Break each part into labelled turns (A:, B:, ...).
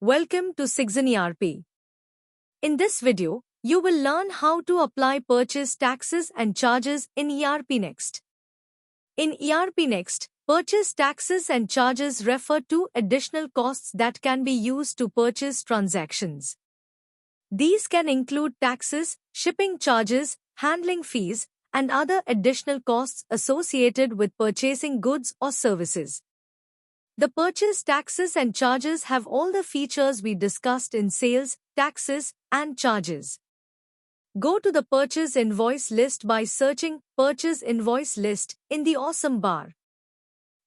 A: Welcome to Sigzen ERP. In this video, you will learn how to apply purchase taxes and charges in ERPNext. In ERPNext, purchase taxes and charges refer to additional costs that can be used to purchase transactions. These can include taxes, shipping charges, handling fees, and other additional costs associated with purchasing goods or services. The purchase taxes and charges have all the features we discussed in sales, taxes, and charges. Go to the Purchase Invoice List by searching Purchase Invoice List in the Awesome bar.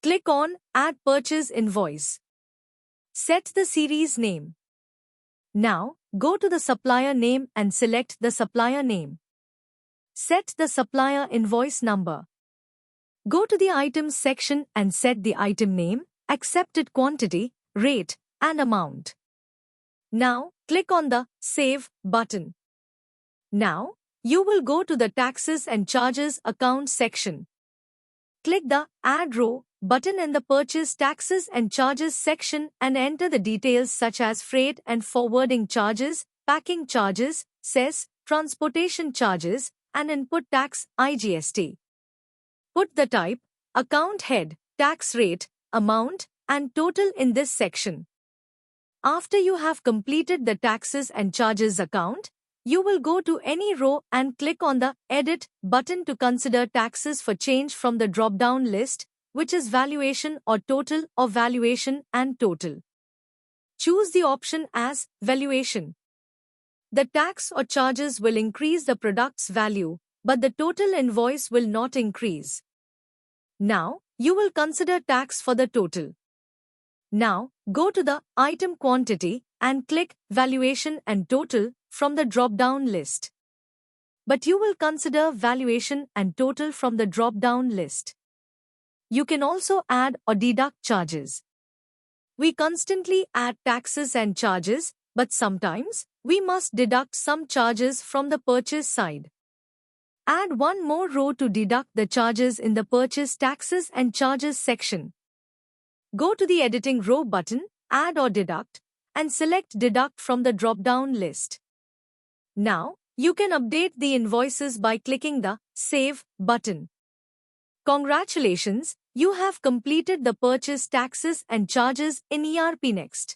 A: Click on Add Purchase Invoice. Set the series name. Now, go to the supplier name and select the supplier name. Set the supplier invoice number. Go to the Items section and set the item name, accepted quantity, rate, and amount. Now, click on the Save button. Now, you will go to the Taxes and Charges Account section. Click the Add Row button in the Purchase Taxes and Charges section and enter the details such as freight and forwarding charges, packing charges, cess, transportation charges, and input tax (IGST). Put the type, account head, tax rate, amount, and total in this section. After you have completed the taxes and charges account, you will go to any row and click on the Edit button to consider taxes for change from the drop-down list, which is Valuation or Total or Valuation and Total. Choose the option as Valuation. The tax or charges will increase the product's value, but the total invoice will not increase. Now, you will consider tax for the total. Now, go to the Item Quantity and click Valuation and Total from the drop-down list. But you will consider Valuation and Total from the drop-down list. You can also add or deduct charges. We constantly add taxes and charges, but sometimes we must deduct some charges from the purchase side. Add one more row to deduct the charges in the Purchase Taxes and Charges section. Go to the Editing Row button, Add or Deduct, and select Deduct from the drop-down list. Now, you can update the invoices by clicking the Save button. Congratulations, you have completed the purchase taxes and charges in ERPNext.